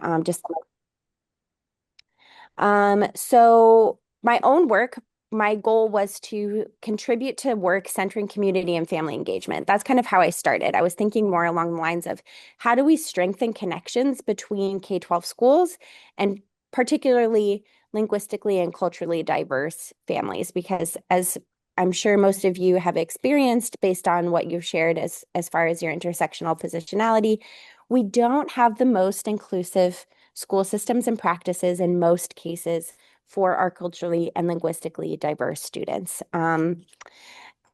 then just so my own work, my goal was to contribute to work centering community and family engagement. That's kind of how I started. I was thinking more along the lines of how do we strengthen connections between K-12 schools and particularly linguistically and culturally diverse families? Because as I'm sure most of you have experienced based on what you've shared as far as your intersectional positionality, we don't have the most inclusive school systems and practices in most cases for our culturally and linguistically diverse students.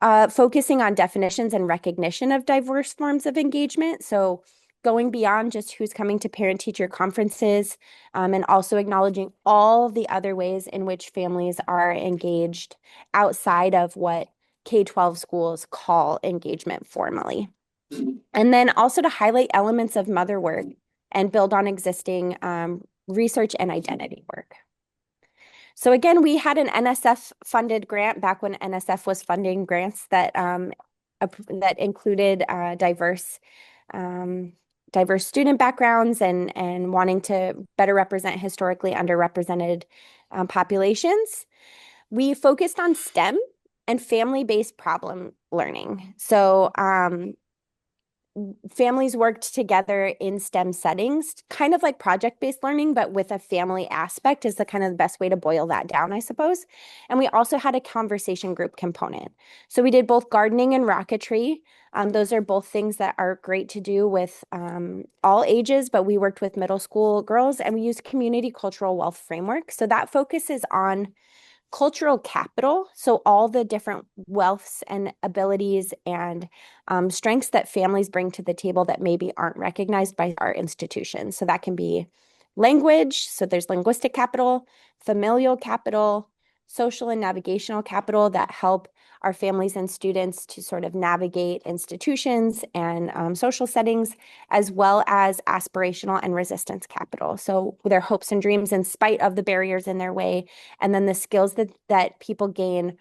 Focusing on definitions and recognition of diverse forms of engagement. So going beyond just who's coming to parent-teacher conferences, and also acknowledging all the other ways in which families are engaged outside of what K-12 schools call engagement formally. And then also to highlight elements of mother work and build on existing research and identity work. So again, we had an NSF funded grant back when NSF was funding grants that that included diverse student backgrounds and wanting to better represent historically underrepresented populations. We focused on STEM and family-based problem learning. So families worked together in STEM settings, kind of like project-based learning, but with a family aspect is the kind of the best way to boil that down, I suppose. And we also had a conversation group component. So we did both gardening and rocketry. Those are both things that are great to do with all ages, but we worked with middle school girls and we used community cultural wealth framework. So that focuses on cultural capital, so all the different wealths and abilities and strengths that families bring to the table that maybe aren't recognized by our institutions. So that can be language, so there's linguistic capital, familial capital, social and navigational capital that help our families and students to sort of navigate institutions and social settings, as well as aspirational and resistance capital. So their hopes and dreams in spite of the barriers in their way, and then the skills that people gain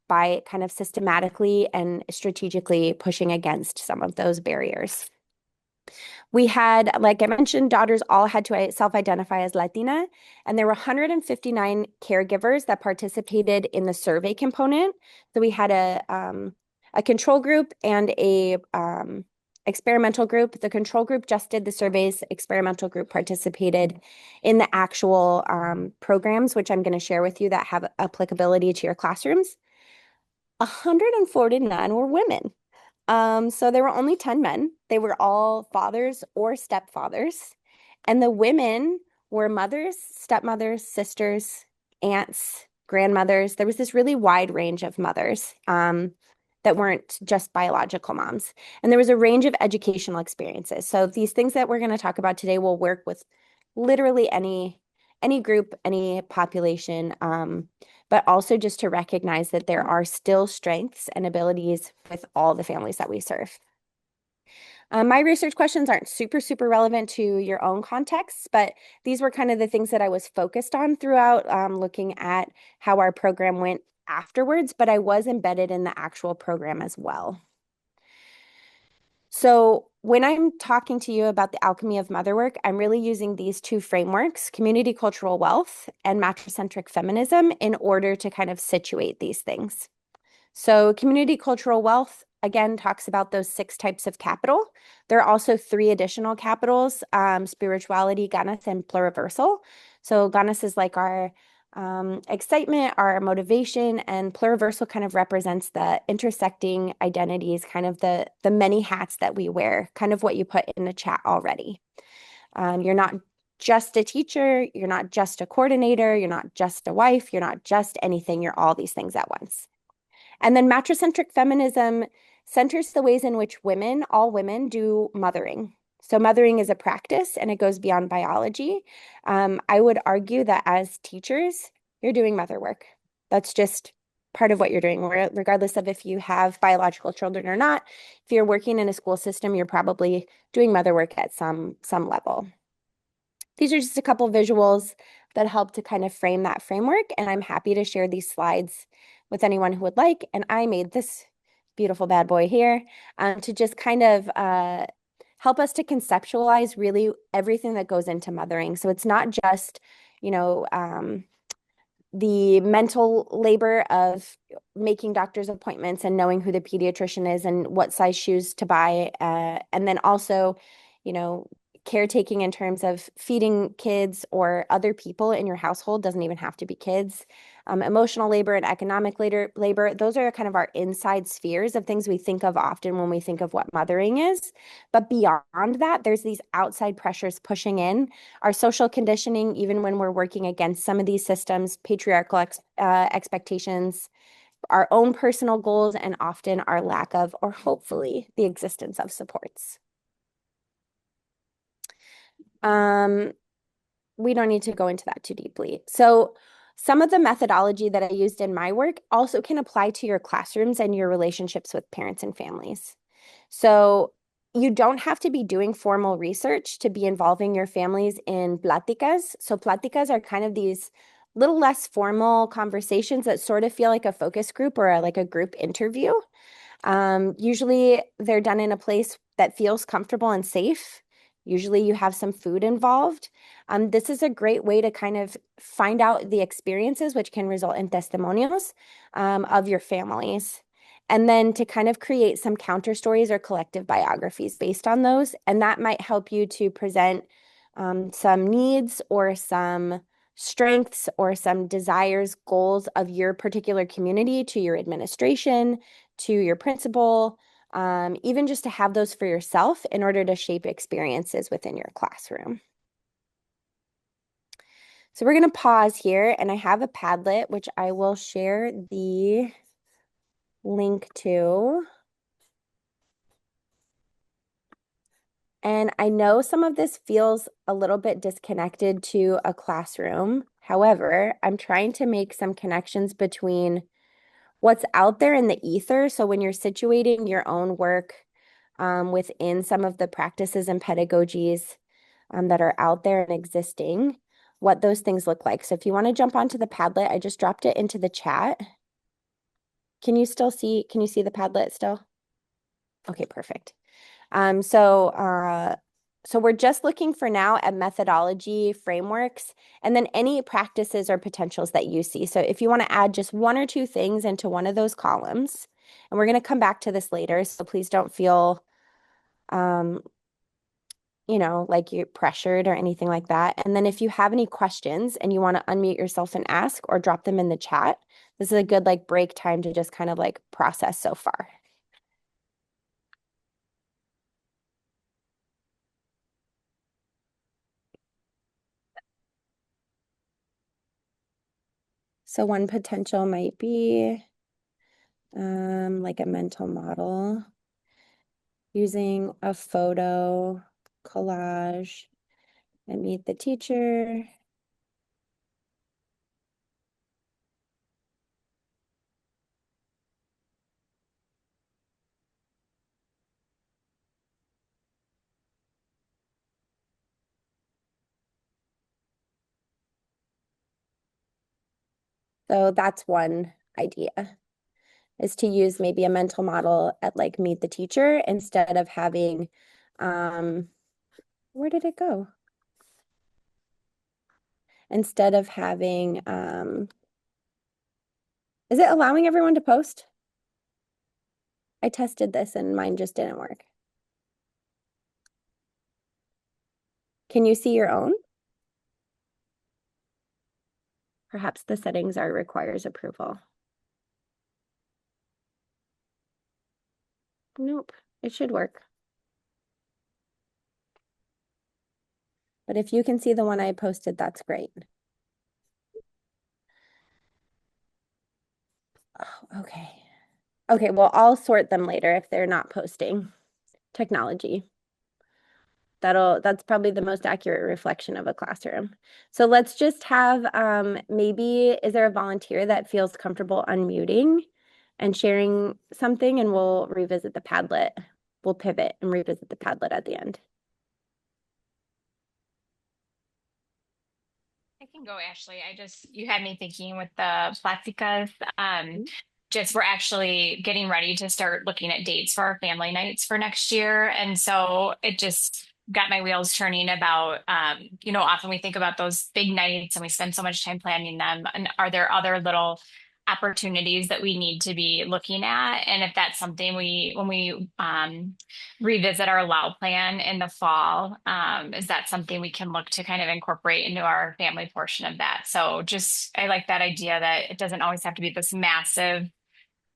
by kind of systematically and strategically pushing against some of those barriers. We had, like I mentioned, daughters all had to self-identify as Latina, and there were 159 caregivers that participated in the survey component. So we had a control group and a experimental group. The control group just did the surveys. Experimental group participated in the actual programs, which I'm going to share with you that have applicability to your classrooms. 149 were women. So there were only 10 men. They were all fathers or stepfathers. And the women were mothers, stepmothers, sisters, aunts, grandmothers. There was this really wide range of mothers that weren't just biological moms. And there was a range of educational experiences. So these things that we're going to talk about today will work with literally any group, any population, but also just to recognize that there are still strengths and abilities with all the families that we serve. My research questions aren't super relevant to your own contexts, but these were kind of the things that I was focused on throughout, looking at how our program went afterwards, but I was embedded in the actual program as well. So when I'm talking to you about the alchemy of motherwork, I'm really using these two frameworks, community cultural wealth and matricentric feminism, in order to kind of situate these things. So community cultural wealth, again, talks about those 6 types of capital. There are also 3 additional capitals, spirituality, ganas, and pluriversal. So ganas is like our excitement, our motivation, and pluriversal kind of represents the intersecting identities, kind of the many hats that we wear, kind of what you put in the chat already. You're not just a teacher, you're not just a coordinator, you're not just a wife, you're not just anything, you're all these things at once. And then matricentric feminism centers the ways in which women, all women, do mothering. So mothering is a practice and it goes beyond biology. I would argue that as teachers, you're doing mother work. That's just part of what you're doing, regardless of if you have biological children or not. If you're working in a school system, you're probably doing mother work at some level. These are just a couple visuals that help to kind of frame that framework, and I'm happy to share these slides with anyone who would like. And I made this beautiful bad boy here to just kind of help us to conceptualize really everything that goes into mothering. So it's not just, you know, the mental labor of making doctor's appointments and knowing who the pediatrician is and what size shoes to buy. And then also, you know, caretaking in terms of feeding kids or other people in your household, doesn't even have to be kids. Emotional labor and economic labor, those are kind of our inside spheres of things we think of often when we think of what mothering is. But beyond that, there's these outside pressures pushing in our social conditioning, even when we're working against some of these systems, patriarchal expectations, our own personal goals, and often our lack of, or hopefully the existence of supports. We don't need to go into that too deeply. So some of the methodology that I used in my work also can apply to your classrooms and your relationships with parents and families. So you don't have to be doing formal research to be involving your families in pláticas. So pláticas are kind of these little less formal conversations that sort of feel like a focus group or like a group interview. Usually they're done in a place that feels comfortable and safe. Usually you have some food involved. This is a great way to kind of find out the experiences, which can result in testimonials of your families. And then to kind of create some counter stories or collective biographies based on those. And that might help you to present some needs or some strengths or some desires, goals of your particular community to your administration, to your principal, even just to have those for yourself in order to shape experiences within your classroom. So we're going to pause here, and I have a Padlet, which I will share the link to. And I know some of this feels a little bit disconnected to a classroom. However, I'm trying to make some connections between what's out there in the ether. So when you're situating your own work within some of the practices and pedagogies that are out there and existing, what those things look like. So if you want to jump onto the Padlet, I just dropped it into the chat. Can you see the Padlet still? Okay, perfect. So we're just looking for now at methodology frameworks and then any practices or potentials that you see. So if you want to add just one or two things into one of those columns, and we're going to come back to this later, so please don't feel, like you're pressured or anything like that. And then if you have any questions and you want to unmute yourself and ask or drop them in the chat, this is a good break time to just kind of process so far. So one potential might be like a mental model using a photo collage and meet the teacher. So that's one idea, is to use maybe a mental model at meet the teacher instead of having, where did it go? Instead of having, is it allowing everyone to post? I tested this and mine just didn't work. Can you see your own? Perhaps the settings are requires approval. Nope, it should work. But if you can see the one I posted, that's great. Oh, okay. Okay, well, I'll sort them later if they're not posting. Technology. That's probably the most accurate reflection of a classroom. So let's just have, maybe, is there a volunteer that feels comfortable unmuting and sharing something, and we'll revisit the Padlet. We'll pivot and revisit the Padlet at the end. I can go, Ashley. You had me thinking with the pláticas. just we're actually getting ready to start looking at dates for our family nights for next year. And so it just got my wheels turning about, often we think about those big nights and we spend so much time planning them. And are there other little opportunities that we need to be looking at? And if that's something when we revisit our allow plan in the fall, is that something we can look to kind of incorporate into our family portion of that? So just, I like that idea that it doesn't always have to be this massive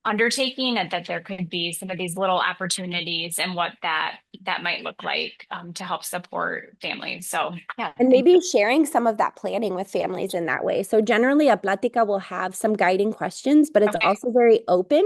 undertaking and that there could be some of these little opportunities and what that might look like to help support families. So yeah, And thank maybe you. sharing some of that planning with families in that way. So generally, a plática will have some guiding questions, but it's Okay. also very open.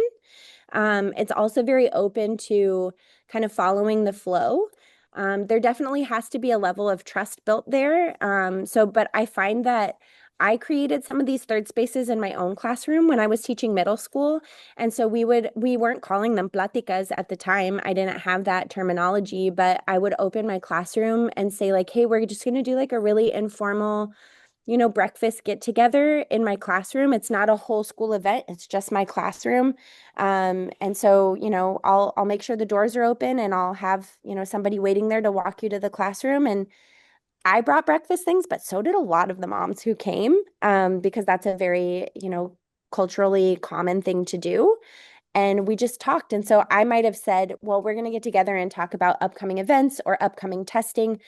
It's also very open to kind of following the flow. There definitely has to be a level of trust built there. But I find that I created some of these third spaces in my own classroom when I was teaching middle school. And so we weren't calling them pláticas at the time. I didn't have that terminology, but I would open my classroom and say like, hey, we're just going to do like a really informal breakfast get together in my classroom. It's not a whole school event. It's just my classroom. And so, I'll make sure the doors are open and I'll have, somebody waiting there to walk you to the classroom. And I brought breakfast things, but so did a lot of the moms who came, because that's a very, culturally common thing to do. And we just talked. And so I might have said, well, we're going to get together and talk about upcoming events or upcoming testing.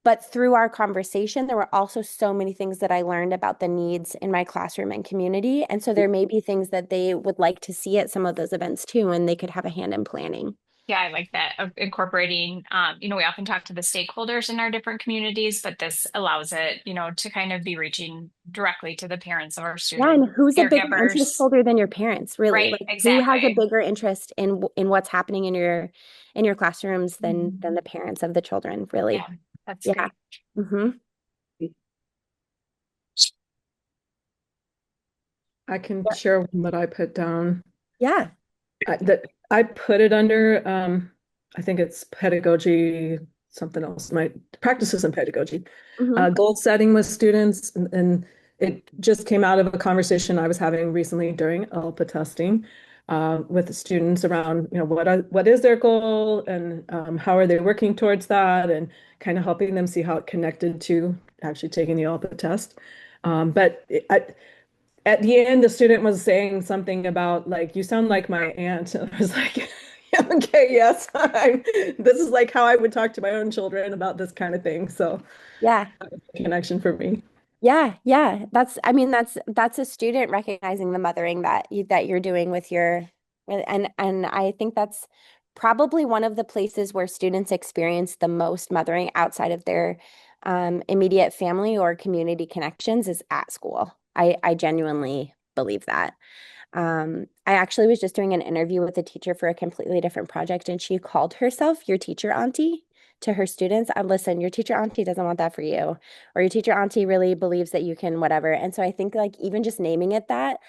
But through our conversation, there were also so many things that I learned about the needs in my classroom and community. And so there may be things that they would like to see at some of those events too, and they could have a hand in planning. Yeah, I like that of incorporating, we often talk to the stakeholders in our different communities, but this allows it, to kind of be reaching directly to the parents of our Yeah, and student who's a bigger interest caregivers. holder than your parents, really? Right, Like who has a exactly. bigger interest in what's happening in your classrooms than Mhm. the parents of the children, really? Yeah, that's Yeah. great. Hmm. I can share one that I put down. Yeah. That I put it under, I think it's pedagogy, something else, my practices in pedagogy, Hmm. goal setting with students. And it just came out of a conversation I was having recently during ALPA testing with the students around, what is their goal and how are they working towards that and kind of helping them see how it connected to actually taking the ALPA test. At the end, the student was saying something about like, you sound like my aunt. And I was like, yeah, okay, yes. This is like how I would talk to my own children about this kind of thing. So Yeah. connection for me. Yeah, yeah. I mean, that's a student recognizing the mothering that you're doing with your, and I think that's probably one of the places where students experience the most mothering outside of their immediate family or community connections is at school. I genuinely believe that. I actually was just doing an interview with a teacher for a completely different project, and she called herself your teacher auntie to her students. Listen, your teacher auntie doesn't want that for you, or your teacher auntie really believes that you can whatever. And so I think like even just naming it that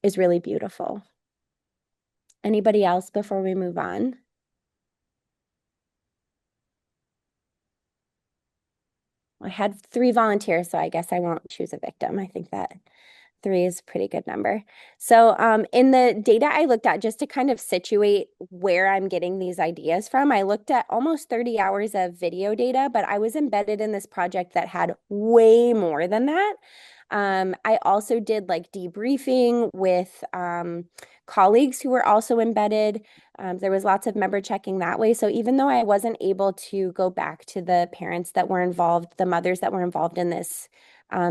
is really beautiful. Anybody else before we move on? I had three volunteers, so I guess I won't choose a victim. I think that three is a pretty good number. So, in the data I looked at, just to kind of situate where I'm getting these ideas from, I looked at almost 30 hours of video data, but I was embedded in this project that had way more than that. I also did like debriefing with colleagues who were also embedded. There was lots of member checking that way. So even though I wasn't able to go back to the parents that were involved, the mothers that were involved in this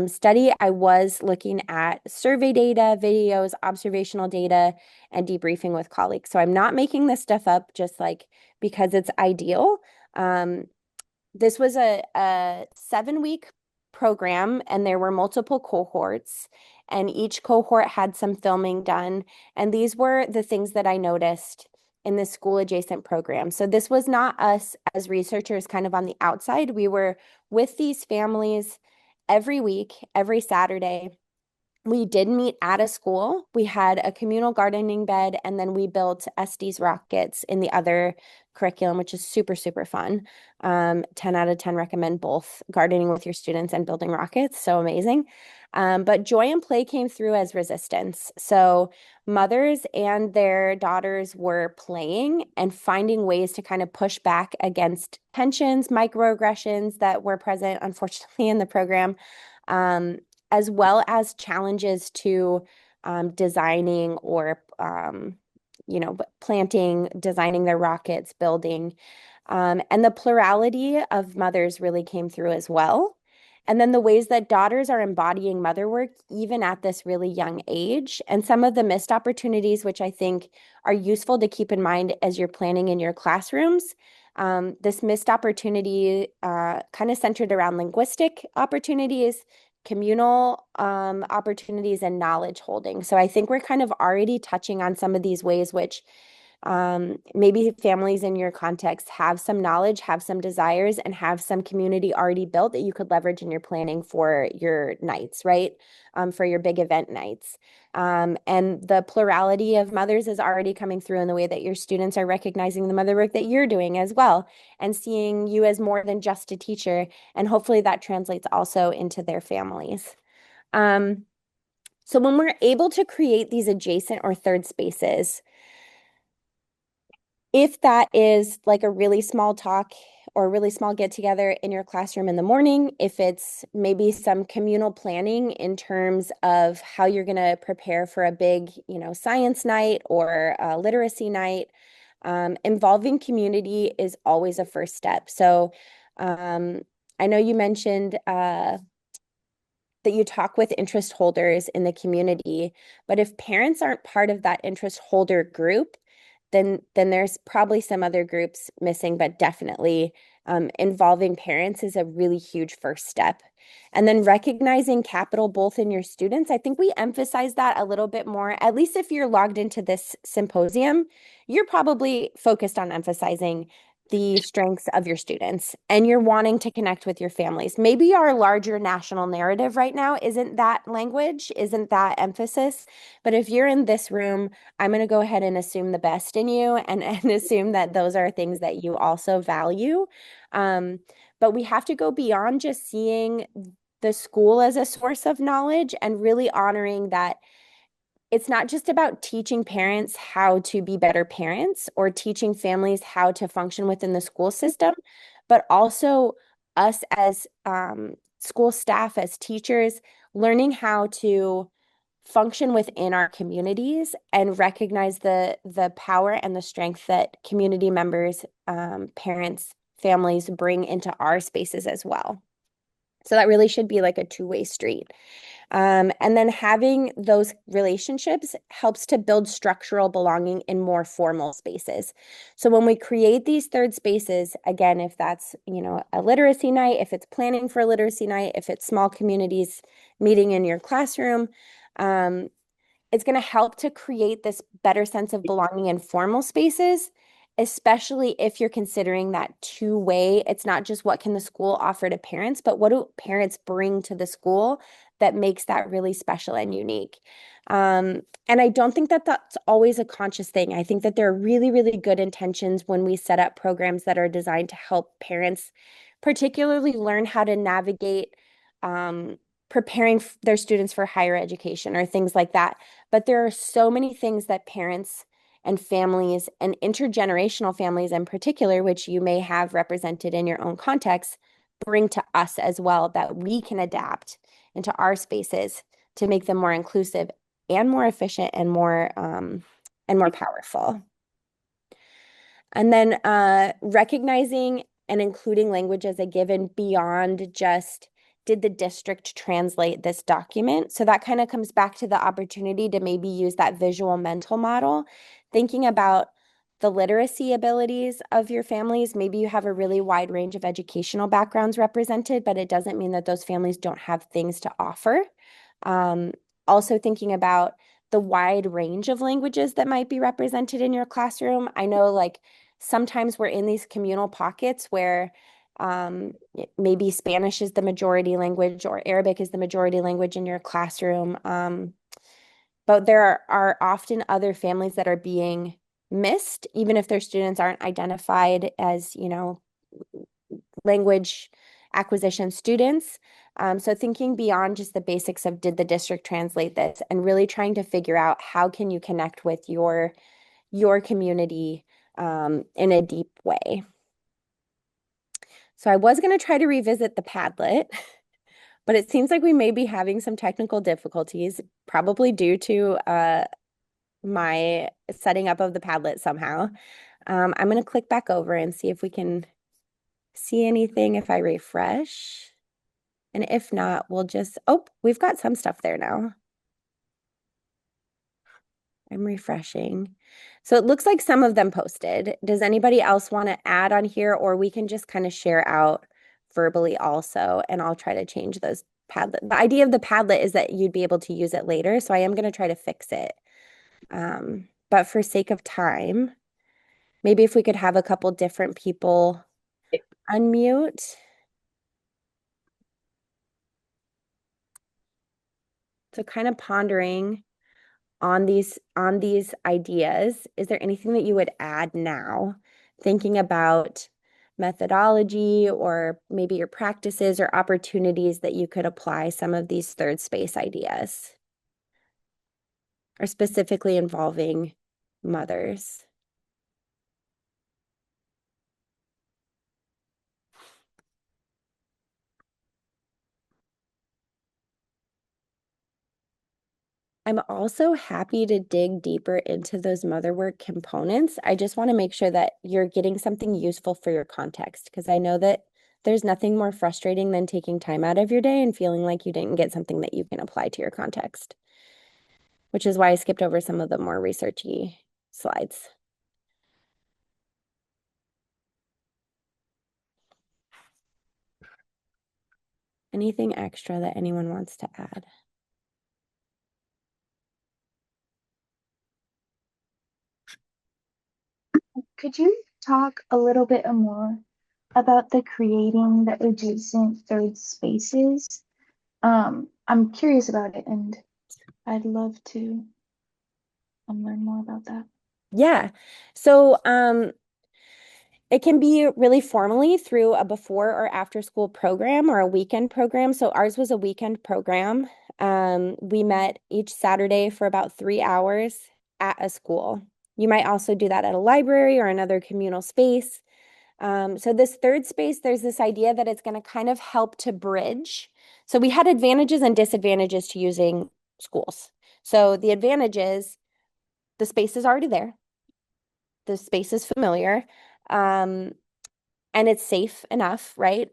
study, I was looking at survey data, videos, observational data, and debriefing with colleagues. So I'm not making this stuff up just like because it's ideal. Um, this was a 7-week program, and there were multiple cohorts, and each cohort had some filming done. And these were the things that I noticed in the school adjacent program. So this was not us as researchers kind of on the outside. We were with these families every week, every Saturday, We did meet at a school. We had a communal gardening bed, and then we built Estes rockets in the other curriculum, which is super, super fun. 10 out of 10 recommend both gardening with your students and building rockets. So amazing. But joy and play came through as resistance. So mothers and their daughters were playing and finding ways to kind of push back against tensions, microaggressions that were present, unfortunately, in the program. Um, as well as challenges to designing or planting, designing their rockets, building. And the plurality of mothers really came through as well. And then the ways that daughters are embodying mother work, even at this really young age, and some of the missed opportunities, which I think are useful to keep in mind as you're planning in your classrooms. This missed opportunity kind of centered around linguistic opportunities, communal opportunities, and knowledge holding. So I think we're kind of already touching on some of these ways, which maybe families in your context have some knowledge, have some desires, and have some community already built that you could leverage in your planning for your nights, right? For your big event nights. And the plurality of mothers is already coming through in the way that your students are recognizing the mother work that you're doing as well, and seeing you as more than just a teacher. And hopefully that translates also into their families. So when we're able to create these adjacent or third spaces, if that is like a really small talk or a really small get together in your classroom in the morning, if it's maybe some communal planning in terms of how you're going to prepare for a big, science night or a literacy night, involving community is always a first step. So I know you mentioned that you talk with interest holders in the community, but if parents aren't part of that interest holder group, then there's probably some other groups missing, but definitely involving parents is a really huge first step. And then recognizing capital both in your students. I think we emphasize that a little bit more, at least if you're logged into this symposium, you're probably focused on emphasizing the strengths of your students and you're wanting to connect with your families. Maybe our larger national narrative right now isn't that language, isn't that emphasis. But if you're in this room, I'm going to go ahead and assume the best in you and assume that those are things that you also value. But we have to go beyond just seeing the school as a source of knowledge and really honoring that it's not just about teaching parents how to be better parents or teaching families how to function within the school system, but also us as school staff, as teachers, learning how to function within our communities and recognize the power and the strength that community members, parents, families bring into our spaces as well. So that really should be like a two-way street. And then having those relationships helps to build structural belonging in more formal spaces. So when we create these third spaces, again, if that's, a literacy night, if it's planning for a literacy night, if it's small communities meeting in your classroom, it's going to help to create this better sense of belonging in formal spaces, especially if you're considering that two-way. It's not just what can the school offer to parents, but what do parents bring to the school that makes that really special and unique. And I don't think that that's always a conscious thing. I think that there are really, really good intentions when we set up programs that are designed to help parents particularly learn how to navigate preparing their students for higher education or things like that. But there are so many things that parents and families and intergenerational families in particular, which you may have represented in your own context, bring to us as well that we can adapt into our spaces to make them more inclusive and more efficient and more powerful. And then recognizing and including language as a given beyond just did the district translate this document? So that kind of comes back to the opportunity to maybe use that visual mental model, thinking about the literacy abilities of your families. Maybe you have a really wide range of educational backgrounds represented, but it doesn't mean that those families don't have things to offer. Also thinking about the wide range of languages that might be represented in your classroom. I know like sometimes we're in these communal pockets where Maybe Spanish is the majority language or Arabic is the majority language in your classroom. But there are often other families that are being missed, even if their students aren't identified as, language acquisition students. So thinking beyond just the basics of did the district translate this and really trying to figure out how can you connect with your community in a deep way. So I was going to try to revisit the Padlet, but it seems like we may be having some technical difficulties, probably due to my setting up of the Padlet somehow. I'm going to click back over and see if we can see anything if I refresh. And if not, we'll just, oh, we've got some stuff there now. I'm refreshing. So it looks like some of them posted. Does anybody else want to add on here, or we can just kind of share out verbally also, and I'll try to change those Padlet. The idea of the Padlet is that you'd be able to use it later, so I am going to try to fix it. But for sake of time, maybe if we could have a couple different people unmute. So kind of pondering on these ideas, is there anything that you would add now? Thinking about methodology or maybe your practices or opportunities that you could apply some of these third space ideas, or specifically involving mothers. I'm also happy to dig deeper into those motherward components. I just want to make sure that you're getting something useful for your context, because I know that there's nothing more frustrating than taking time out of your day and feeling like you didn't get something that you can apply to your context, which is why I skipped over some of the more researchy slides. Anything extra that anyone wants to add? Could you talk a little bit more about the creating the adjacent third spaces? I'm curious about it and I'd love to learn more about that. Yeah. So it can be really formally through a before or after school program or a weekend program. So ours was a weekend program. We met each Saturday for about 3 hours at a school. You might also do that at a library or another communal space. So this third space, there's this idea that it's going to kind of help to bridge. So we had advantages and disadvantages to using schools. So the advantages, the space is already there. The space is familiar. And it's safe enough, right?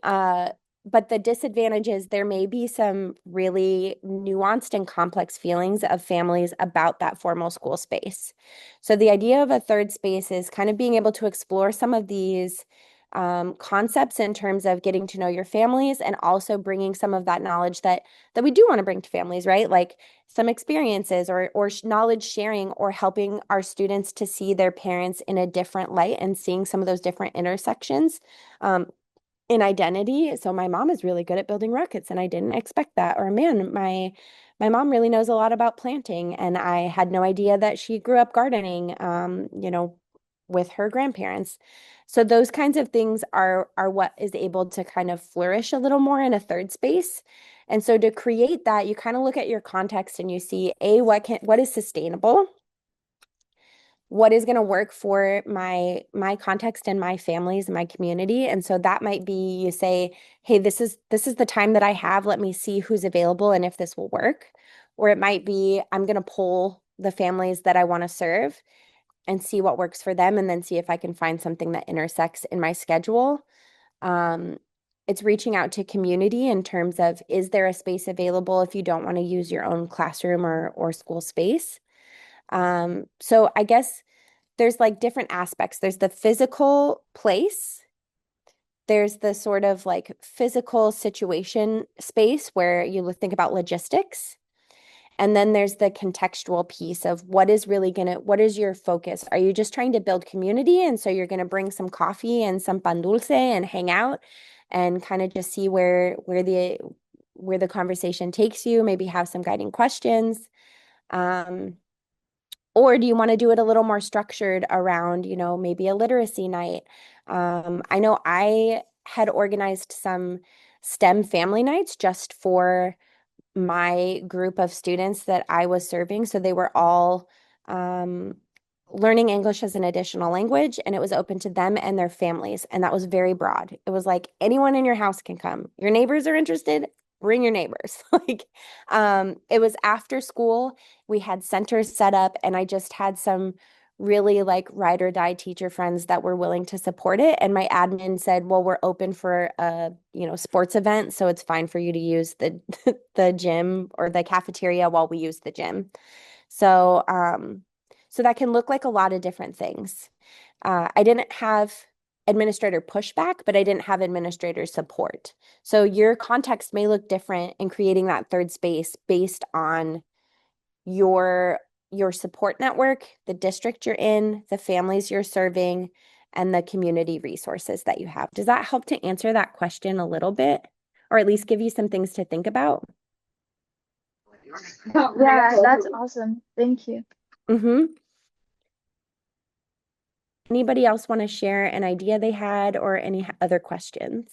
But the disadvantage is there may be some really nuanced and complex feelings of families about that formal school space. So the idea of a third space is kind of being able to explore some of these concepts in terms of getting to know your families and also bringing some of that knowledge that we do want to bring to families, right? Like some experiences or knowledge sharing, or helping our students to see their parents in a different light and seeing some of those different intersections in identity. So my mom is really good at building rockets, and I didn't expect that. Or man, my mom really knows a lot about planting, and I had no idea that she grew up gardening, with her grandparents. So those kinds of things are what is able to kind of flourish a little more in a third space. And so to create that, you kind of look at your context and you see, what is sustainable? What is going to work for my context and my families and my community? And so that might be, you say, hey, this is the time that I have. Let me see who's available and if this will work. Or it might be, I'm going to poll the families that I want to serve and see what works for them, and then see if I can find something that intersects in my schedule. It's reaching out to community in terms of, is there a space available if you don't want to use your own classroom or school space? So I guess there's like different aspects. There's the physical place. There's the sort of like physical situation space where you think about logistics. And then there's the contextual piece of what is your focus? Are you just trying to build community? And so you're going to bring some coffee and some pan dulce and hang out and kind of just see where the conversation takes you, maybe have some guiding questions. Or do you want to do it a little more structured around, maybe a literacy night? I know I had organized some STEM family nights just for my group of students that I was serving. So they were all learning English as an additional language, and it was open to them and their families. And that was very broad. It was like anyone in your house can come. Your neighbors are interested, bring your neighbors. It was after school. We had centers set up, and I just had some really like ride or die teacher friends that were willing to support it. And my admin said, well, we're open for a, sports event. So it's fine for you to use the, the gym or the cafeteria while we use the gym. So, so that can look like a lot of different things. I didn't have administrator pushback, but I didn't have administrator support. So your context may look different in creating that third space based on your support network, the district you're in, the families you're serving, and the community resources that you have. Does that help to answer that question a little bit, or at least give you some things to think about? Yeah, that's awesome. Thank you. Anybody else want to share an idea they had or any other questions?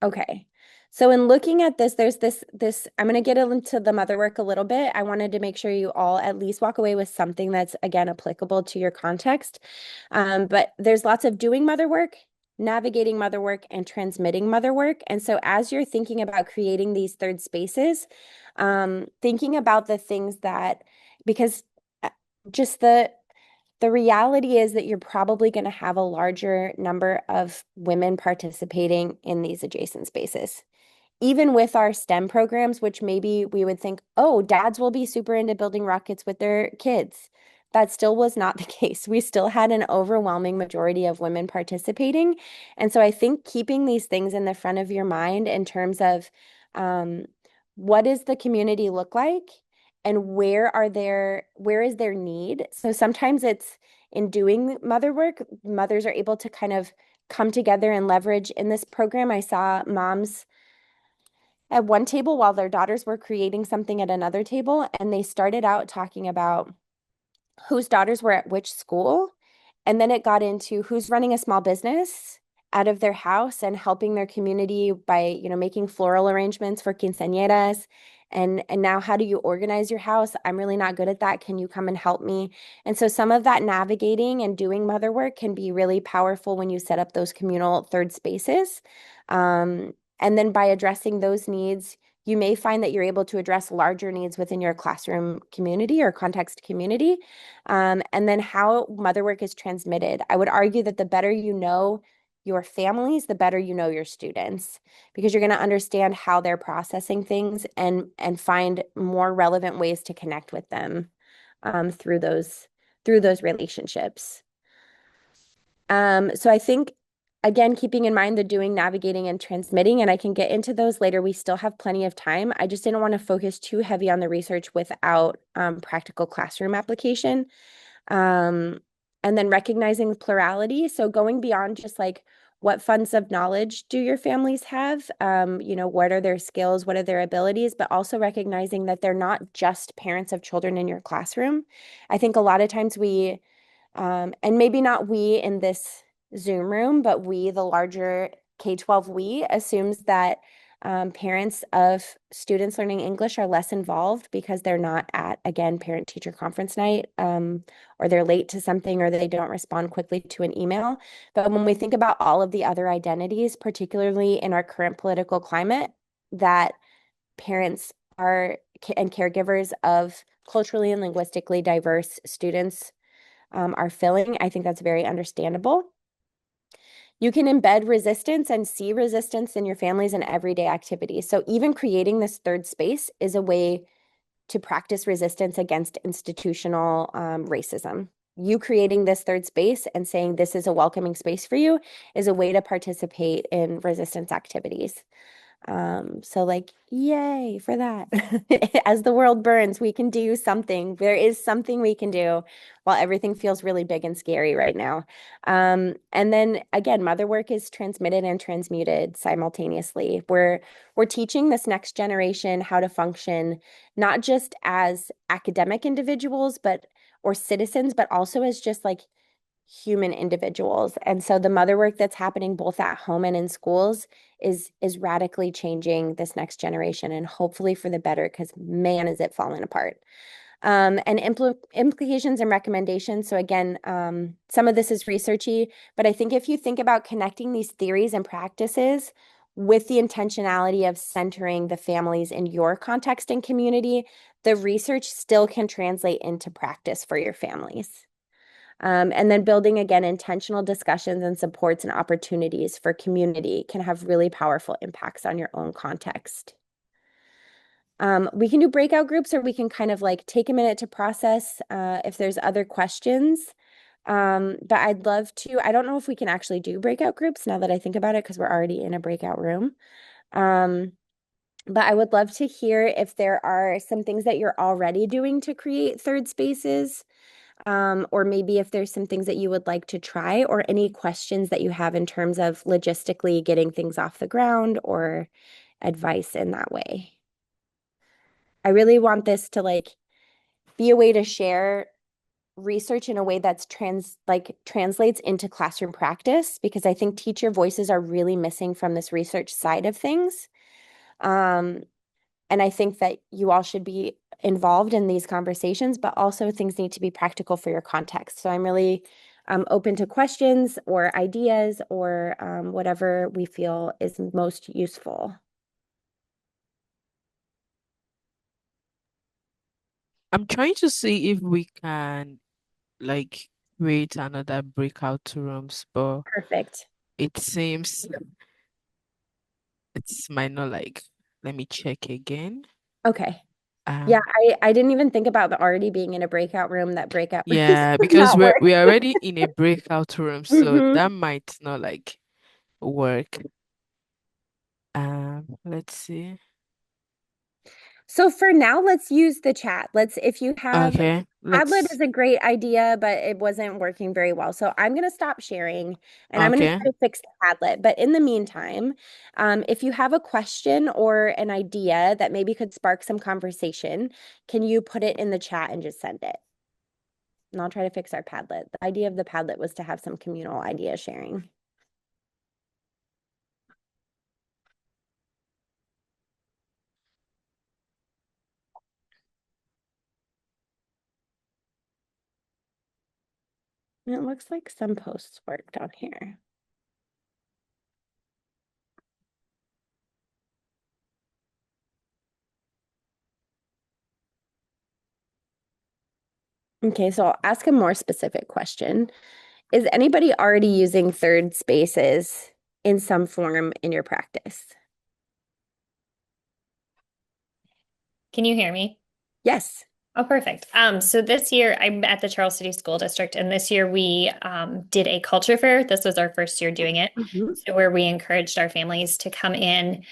Okay. So in looking at this, there's this, I'm going to get into the mother work a little bit. I wanted to make sure you all at least walk away with something that's, again, applicable to your context. But there's lots of doing mother work, navigating mother work, and transmitting mother work. And so as you're thinking about creating these third spaces, thinking about the things that, because just the reality is that you're probably going to have a larger number of women participating in these adjacent spaces. Even with our STEM programs, which maybe we would think, oh, dads will be super into building rockets with their kids. That still was not the case. We still had an overwhelming majority of women participating. And so I think keeping these things in the front of your mind in terms of what does the community look like and where is their need? So sometimes it's in doing mother work, mothers are able to kind of come together and leverage. In this program, I saw moms at one table while their daughters were creating something at another table, and they started out talking about whose daughters were at which school, and then it got into who's running a small business out of their house and helping their community by, making floral arrangements for quinceañeras. And now how do you organize your house? I'm really not good at that. Can you come and help me? And so some of that navigating and doing mother work can be really powerful when you set up those communal third spaces. And then by addressing those needs, you may find that you're able to address larger needs within your classroom community or context community. And then how mother work is transmitted. I would argue that the better you know your families, the better you know your students, because you're going to understand how they're processing things and find more relevant ways to connect with them through those relationships. So I think, again, keeping in mind the doing, navigating, and transmitting, and I can get into those later. We still have plenty of time. I just didn't want to focus too heavy on the research without practical classroom application. And then recognizing plurality. So going beyond just like what funds of knowledge do your families have? What are their skills? What are their abilities? But also recognizing that they're not just parents of children in your classroom. I think a lot of times we, and maybe not we in this Zoom room, but we, the larger K-12 we, assumes that parents of students learning English are less involved because they're not at, again, parent-teacher conference night, or they're late to something, or they don't respond quickly to an email. But when we think about all of the other identities, particularly in our current political climate, that parents are and caregivers of culturally and linguistically diverse students are filling, I think that's very understandable. You can embed resistance and see resistance in your families and everyday activities. So even creating this third space is a way to practice resistance against institutional racism. you creating this third space and saying this is a welcoming space for you is a way to participate in resistance activities. So like, yay for that. As the world burns, we can do something. There is something we can do while everything feels really big and scary right now. And then again, mother work is transmitted and transmuted simultaneously. We're teaching this next generation how to function, not just as academic individuals, but or citizens, but also as just like human individuals. And so the mother work that's happening both at home and in schools is radically changing this next generation, and hopefully for the better, because man, is it falling apart. And implications and recommendations. So again, some of this is researchy, but I think if you think about connecting these theories and practices with the intentionality of centering the families in your context and community, the research still can translate into practice for your families. And then building, again, intentional discussions and supports and opportunities for community can have really powerful impacts on your own context. We can do breakout groups, or we can kind of like take a minute to process if there's other questions. But I'd love to, I don't know if we can actually do breakout groups now that I think about it, because we're already in a breakout room. But I would love to hear if there are some things that you're already doing to create third spaces. Or maybe if there's some things that you would like to try, or any questions that you have in terms of logistically getting things off the ground, or advice in that way. I really want this to like be a way to share research in a way that's translates into classroom practice, because I think teacher voices are really missing from this research side of things. And I think that you all should be involved in these conversations, but also things need to be practical for your context. So I'm really open to questions or ideas, or whatever we feel is most useful. I'm trying to see if we can like create another breakout rooms, but Perfect. it seems it's might not like. Let me check again. Okay. Yeah, Um, I didn't even think about already being in a breakout room. That breakout rooms yeah, does because not work. we're already in a breakout room, so Mhm. that might not like work. Let's see. So for now, let's use the chat. If you have, Okay, Padlet let's. is a great idea, but it wasn't working very well. So I'm going to stop sharing, and I'm going to Okay, try to fix the Padlet. But in the meantime, if you have a question or an idea that maybe could spark some conversation, can you put it in the chat and just send it? And I'll try to fix our Padlet. The idea of the Padlet was to have some communal idea sharing. And it looks like some posts worked on here. Okay, so I'll ask a more specific question. Is anybody already using third spaces in some form in your practice? Can you hear me? Yes. Oh, perfect. So this year I'm at the Charles City School District, and this year we did a culture fair. This was our first year doing it. Mhm. So where we encouraged our families to come in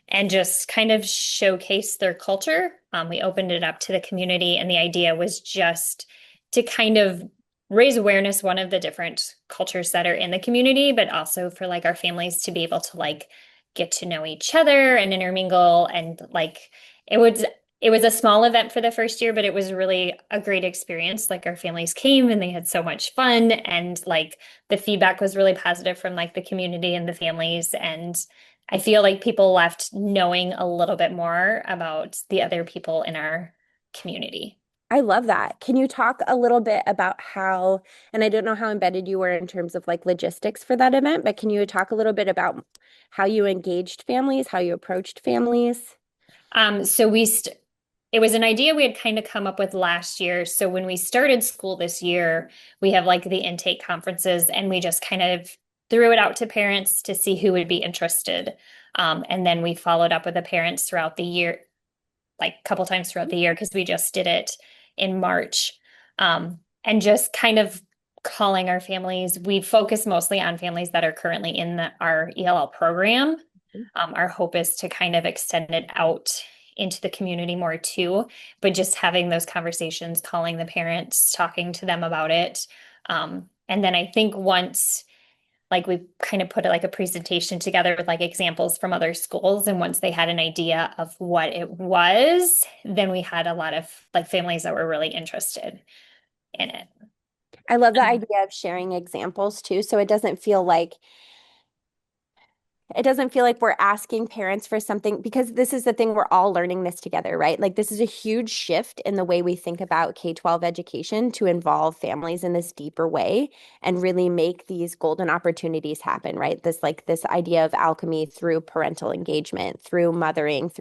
and just kind of showcase their culture. We opened it up to the community, and the idea was just to kind of raise awareness, one of the different cultures that are in the community, but also for like our families to be able to like get to know each other and intermingle. And like it was it was a small event for the first year, but it was really a great experience. Like our families came and they had so much fun, and like the feedback was really positive from like the community and the families. And I feel like people left knowing a little bit more about the other people in our community. I love that. Can you talk a little bit about how, and I don't know how embedded you were in terms of like logistics for that event, but can you talk a little bit about how you engaged families, how you approached families? So it was an idea we had kind of come up with last year. So when we started school this year, we have like the intake conferences, and we just kind of threw it out to parents to see who would be interested. And then we followed up with the parents throughout the year, like a couple times throughout the year, because we just did it in March. and just kind of calling our families. We focus mostly on families that are currently in our ELL program. Our hope is to kind of extend it out into the community more too, but just having those conversations, calling the parents, talking to them about it. And then I think once like we kind of put like a presentation together with like examples from other schools. And once they had an idea of what it was, then we had a lot of like families that were really interested in it. I love the idea of sharing examples too. So it doesn't feel like we're asking parents for something, because this is the thing, we're all learning this together, right? Like this is a huge shift in the way we think about K-12 education to involve families in this deeper way and really make these golden opportunities happen, right? This idea of alchemy through parental engagement, through mothering,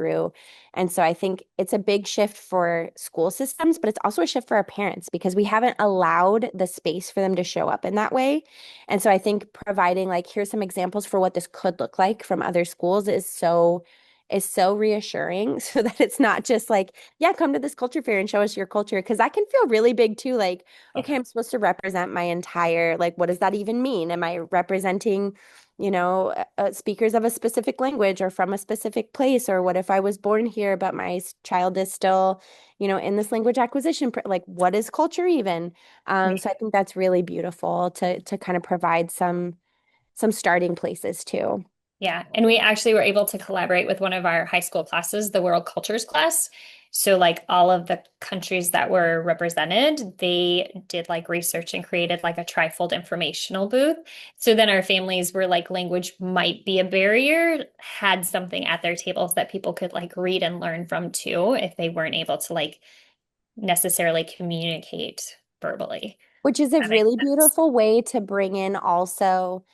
and so I think it's a big shift for school systems, but it's also a shift for our parents because we haven't allowed the space for them to show up in that way. And so I think providing like, here's some examples for what this could look like from other schools is so reassuring, so that it's not just like, yeah, come to this culture fair and show us your culture. Cause that can feel really big too. Like, okay, I'm supposed to represent my entire, like, what does that even mean? Am I representing, speakers of a specific language or from a specific place? Or what if I was born here, but my child is still, in this language acquisition, like what is culture even? So I think that's really beautiful to kind of provide some starting places too. Yeah. And we actually were able to collaborate with one of our high school classes, the World Cultures class. So like all of the countries that were represented, they did like research and created like a trifold informational booth. So then our families were like, language might be a barrier, had something at their tables that people could like read and learn from too, if they weren't able to like necessarily communicate verbally. Which is a really beautiful way to bring in also,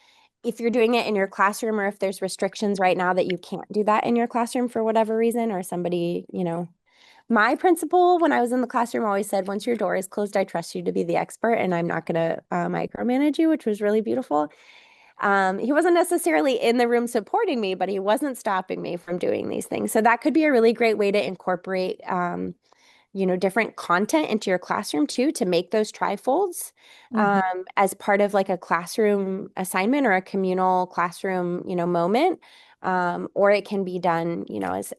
if you're doing it in your classroom or if there's restrictions right now that you can't do that in your classroom for whatever reason, or somebody, my principal when I was in the classroom always said, once your door is closed, I trust you to be the expert and I'm not going to micromanage you, which was really beautiful. He wasn't necessarily in the room supporting me, but he wasn't stopping me from doing these things. So that could be a really great way to incorporate different content into your classroom too, to make those trifolds as part of like a classroom assignment or a communal classroom, moment. Or it can be done,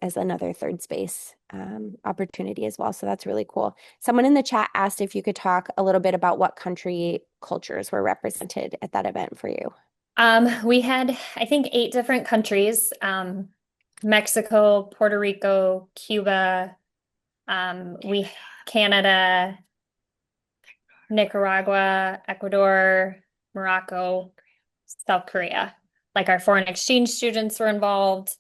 as another third space opportunity as well. So that's really cool. Someone in the chat asked if you could talk a little bit about what country cultures were represented at that event for you. We had, I think, 8 different countries, Mexico, Puerto Rico, Cuba, Canada, Nicaragua, Ecuador, Morocco, South Korea. Like our foreign exchange students were involved.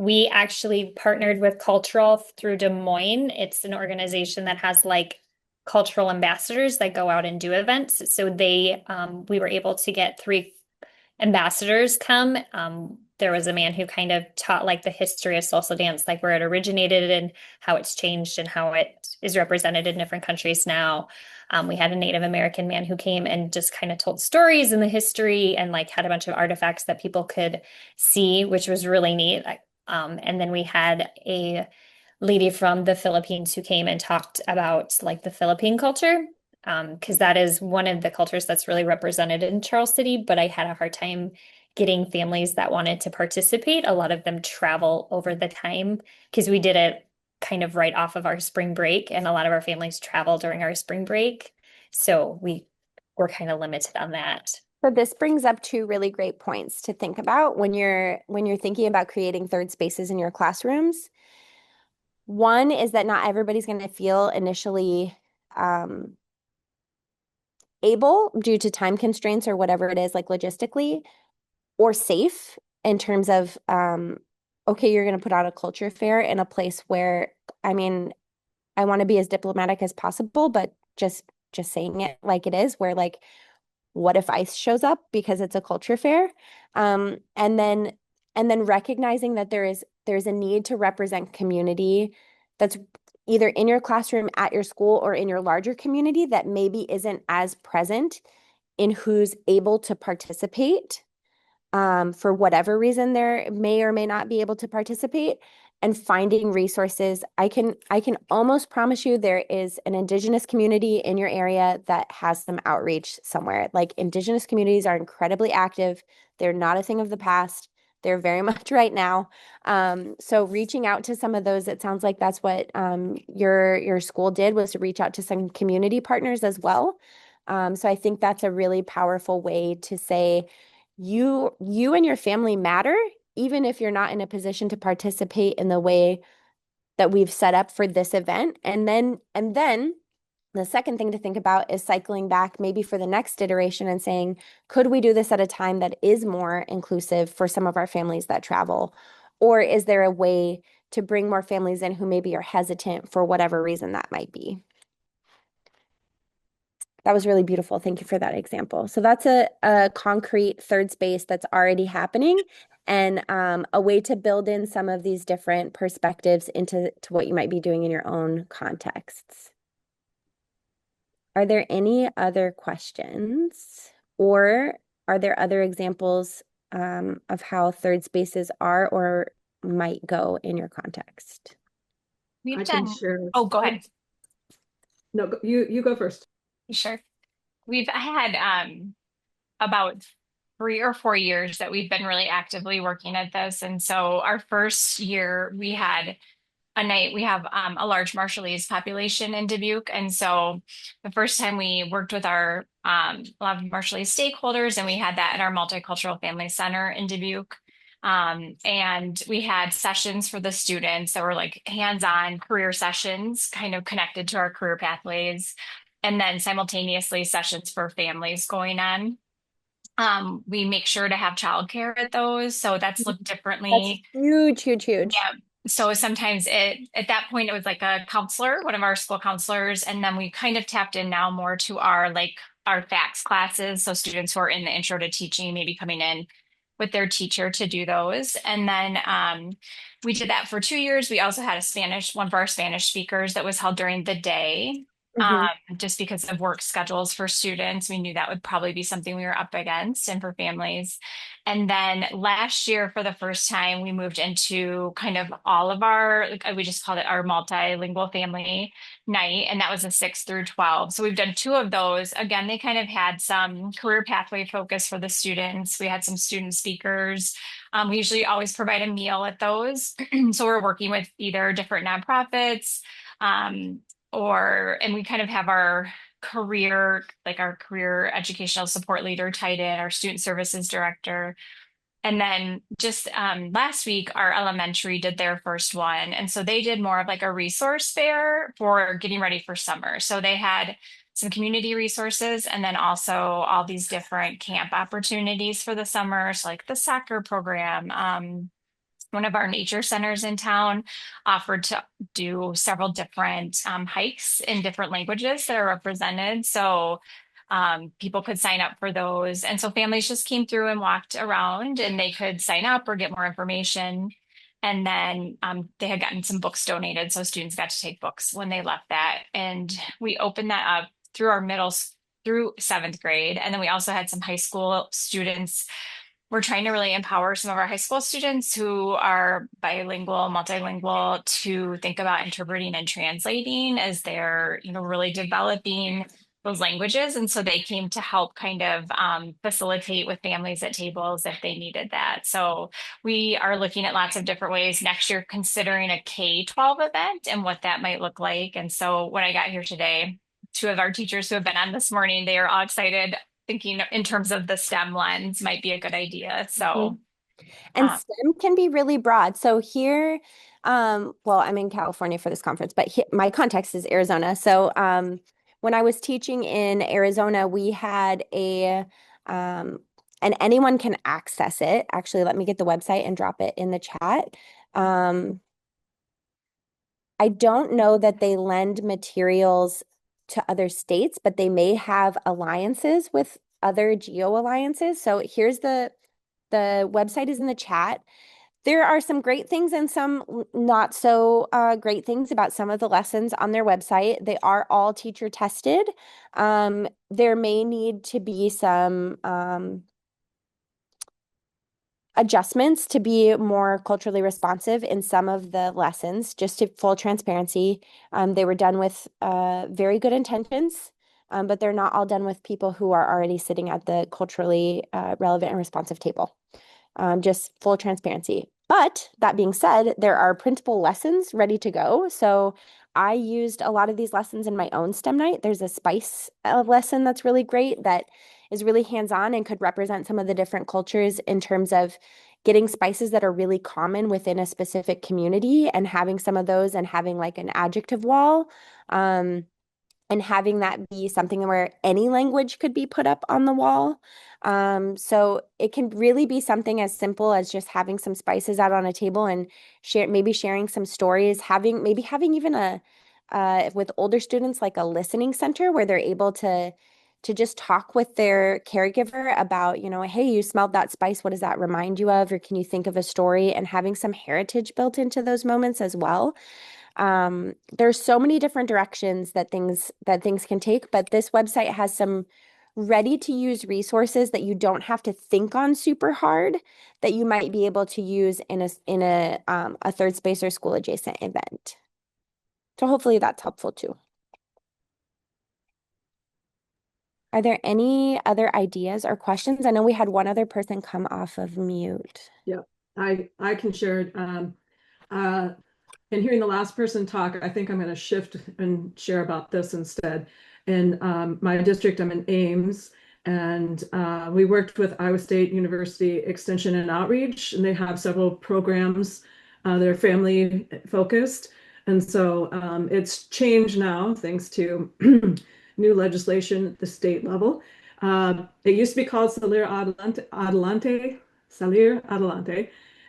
We actually partnered with Cultural through Des Moines. It's an organization that has like cultural ambassadors that go out and do events. So we were able to get 3 ambassadors come. There was a man who kind of taught like the history of salsa dance, like where it originated and how it's changed and how it is represented in different countries now. We had a Native American man who came and just kind of told stories in the history and like had a bunch of artifacts that people could see, which was really neat. And then we had a lady from the Philippines who came and talked about like the Philippine culture, because that is one of the cultures that's really represented in Charles City, but I had a hard time getting families that wanted to participate. A lot of them travel over the time because we did it kind of right off of our spring break, and a lot of our families travel during our spring break. So we were kind of limited on that. So this brings up 2 really great points to think about when you're thinking about creating third spaces in your classrooms. One is that not everybody's going to feel initially able, due to time constraints or whatever it is, like logistically, or safe in terms of, okay, you're going to put out a culture fair in a place where, I mean, I want to be as diplomatic as possible, but just saying it like it is, where like, what if ICE shows up because it's a culture fair? And then recognizing that there's a need to represent community that's either in your classroom, at your school, or in your larger community that maybe isn't as present in who's able to participate for whatever reason they may or may not be able to participate. and finding resources. I can almost promise you there is an Indigenous community in your area that has some outreach somewhere. Like, Indigenous communities are incredibly active. They're not a thing of the past. They're very much right now. So reaching out to some of those, it sounds like that's what your school did, was to reach out to some community partners as well. So I think that's a really powerful way to say you and your family matter, even if you're not in a position to participate in the way that we've set up for this event. And then the second thing to think about is cycling back maybe for the next iteration and saying, could we do this at a time that is more inclusive for some of our families that travel? Or is there a way to bring more families in who maybe are hesitant for whatever reason that might be? That was really beautiful. Thank you for that example. So that's a concrete third space that's already happening, and a way to build in some of these different perspectives into what you might be doing in your own contexts. Are there any other questions, or are there other examples of how third spaces are or might go in your context? We've I can done. share. Oh, go ahead. No, you go first. Sure. We've had about 3 or 4 years that we've been really actively working at this. And so our first year we had a night, we have a large Marshallese population in Dubuque. And so the first time we worked with our a lot of Marshallese stakeholders, and we had that at our Multicultural Family Center in Dubuque. And we had sessions for the students that were like hands-on career sessions, kind of connected to our career pathways, and then simultaneously sessions for families going on. We make sure to have childcare at those, so that's looked That's differently. huge, huge, huge. Yeah. So sometimes at that point it was like a counselor, one of our school counselors, and then we kind of tapped in now more to our FACS classes. So students who are in the intro to teaching, maybe coming in with their teacher to do those. And then we did that for 2 years. We also had one of our Spanish speakers that was held during the day. Just because of work schedules for students, we knew that would probably be something we were up against, and for families. And then last year, for the first time, we moved into kind of all of we just called it our multilingual family night, and that was a 6 through 12. So we've done 2 of those. Again, they kind of had some career pathway focus for the students. We had some student speakers. We usually always provide a meal at those. So we're working with either different nonprofits, and we kind of have our career educational support leader tied in, our student services director. And then just last week, our elementary did their first one. And so they did more of like a resource fair for getting ready for summer. So they had some community resources, and then also all these different camp opportunities for the summer. So like the soccer program, one of our nature centers in town offered to do several different hikes in different languages that are represented. So people could sign up for those. And so families just came through and walked around, and they could sign up or get more information. And then they had gotten some books donated. So students got to take books when they left that. And we opened that up through 7th grade. And then we also had some high school students. We're trying to really empower some of our high school students who are bilingual, multilingual, to think about interpreting and translating as they're, really developing those languages. And so they came to help kind of facilitate with families at tables if they needed that. So we are looking at lots of different ways next year, considering a K-12 event and what that might look like. And so when I got here today, 2 of our teachers who have been on this morning, they are all excited, thinking in terms of the STEM lens might be a good idea. So, and STEM can be really broad. So here, well, I'm in California for this conference, but my context is Arizona. So when I was teaching in Arizona, we had and anyone can access it. Actually, let me get the website and drop it in the chat. I don't know that they lend materials to other states, but they may have alliances with other geo alliances. So here's the website is in the chat. There are some great things and some not so great things about some of the lessons on their website. They are all teacher tested. There may need to be some adjustments to be more culturally responsive in some of the lessons, just to full transparency. They were done with very good intentions, but they're not all done with people who are already sitting at the culturally relevant and responsive table. Just full transparency. But that being said, there are printable lessons ready to go. So I used a lot of these lessons in my own STEM night. There's a spice lesson that's really great that is really hands-on and could represent some of the different cultures in terms of getting spices that are really common within a specific community and having some of those and having like an adjective wall. And having that be something where any language could be put up on the wall. So it can really be something as simple as just having some spices out on a table and maybe sharing some stories, maybe having even with older students, like a listening center where they're able to just talk with their caregiver about, hey, you smelled that spice. What does that remind you of? Or can you think of a story? And having some heritage built into those moments as well. There's so many different directions that things can take, but this website has some ready to use resources that you don't have to think on super hard that you might be able to use in a third space or school adjacent event. So hopefully that's helpful too. Are there any other ideas or questions? I know we had one other person come off of mute. Yeah, I can share. And hearing the last person talk, I think I'm going to shift and share about this instead. In my district, I'm in Ames, and we worked with Iowa State University Extension and Outreach, and they have several programs that are family focused. And so it's changed now, thanks to new legislation at the state level. It used to be called Salir Adelante,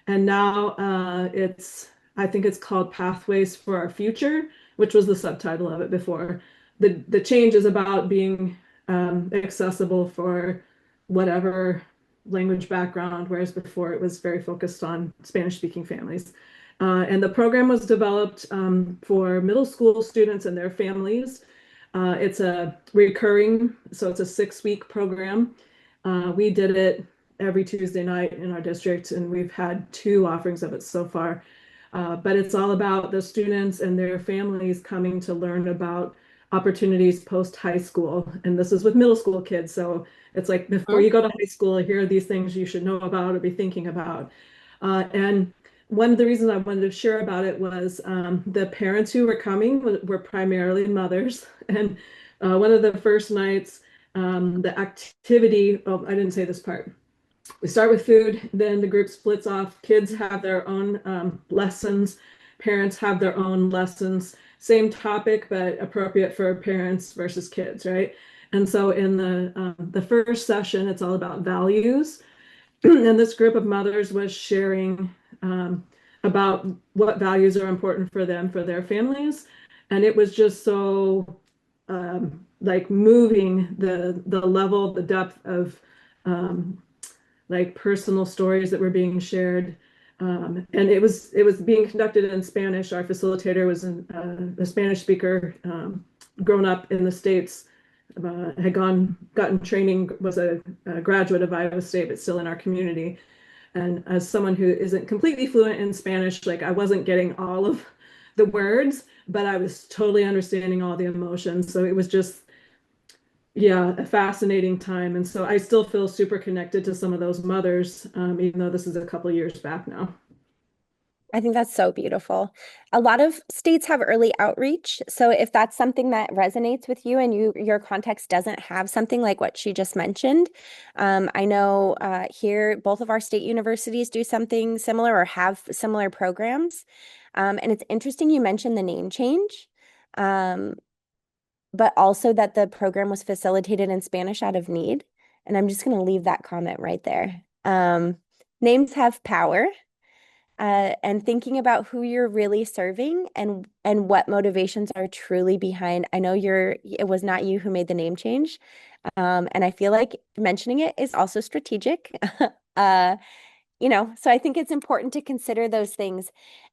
and now I think it's called Pathways for Our Future, which was the subtitle of it before. The change is about being accessible for whatever language background, whereas before it was very focused on Spanish-speaking families. And the program was developed for middle school students and their families. It's a recurring, so it's a 6-week program. We did it every Tuesday night in our district, and we've had 2 offerings of it so far. But it's all about the students and their families coming to learn about opportunities post high school. And this is with middle school kids. So it's like before you go to high school, here are these things you should know about or be thinking about. And one of the reasons I wanted to share about it was the parents who were coming were primarily mothers. And one of the first nights, the activity, oh, I didn't say this part. We start with food, then the group splits off. Kids have their own lessons. Parents have their own lessons. Same topic, but appropriate for parents versus kids, right? And so in the first session, it's all about values. And this group of mothers was sharing about what values are important for them, for their families. And it was just so like moving the level, the depth of like personal stories that were being shared. And it was being conducted in Spanish. Our facilitator was a Spanish speaker, grown up in the States, had gotten training, was a graduate of Iowa State, but still in our community. And as someone who isn't completely fluent in Spanish, like I wasn't getting all of the words, but I was totally understanding all the emotions. So it was just, yeah, a fascinating time. And so I still feel super connected to some of those mothers, even though this is a couple years back now. I think that's so beautiful. A lot of states have early outreach. So if that's something that resonates with you and your context doesn't have something like what she just mentioned, I know here both of our state universities do something similar or have similar programs. And it's interesting you mentioned the name change, but also that the program was facilitated in Spanish out of need. And I'm just going to leave that comment right there. Names have power. And thinking about who you're really serving and what motivations are truly behind. I know it was not you who made the name change. And I feel like mentioning it is also strategic. So I think it's important to consider those things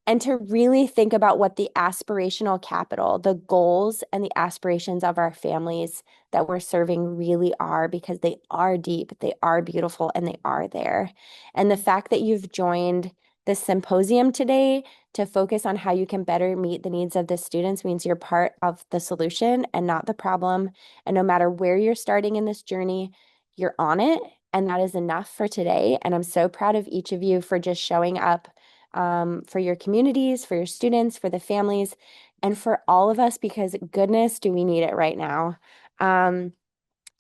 and to really think about what the aspirational capital, the goals and the aspirations of our families that we're serving really are, because they are deep, they are beautiful, and they are there. And the fact that you've joined this symposium today to focus on how you can better meet the needs of the students means you're part of the solution and not the problem. And no matter where you're starting in this journey, you're on it. And that is enough for today. And I'm so proud of each of you for just showing up for your communities, for your students, for the families, and for all of us, because goodness, do we need it right now.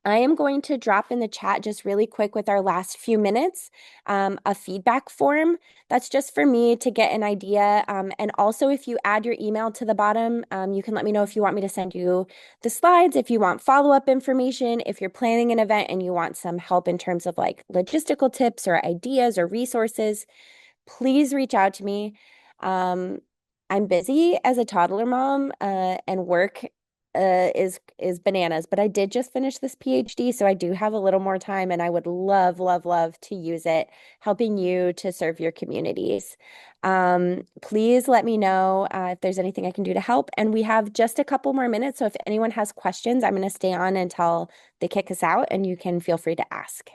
I am going to drop in the chat just really quick with our last few minutes, a feedback form. That's just for me to get an idea. And also, if you add your email to the bottom, you can let me know if you want me to send you the slides, if you want follow-up information, if you're planning an event and you want some help in terms of like logistical tips or ideas or resources, please reach out to me. I'm busy as a toddler mom, and work is bananas, but I did just finish this PhD, so I do have a little more time, and I would love, love, love to use it helping you to serve your communities. Please let me know if there's anything I can do to help. And we have just a couple more minutes, so if anyone has questions, I'm going to stay on until they kick us out, and you can feel free to ask.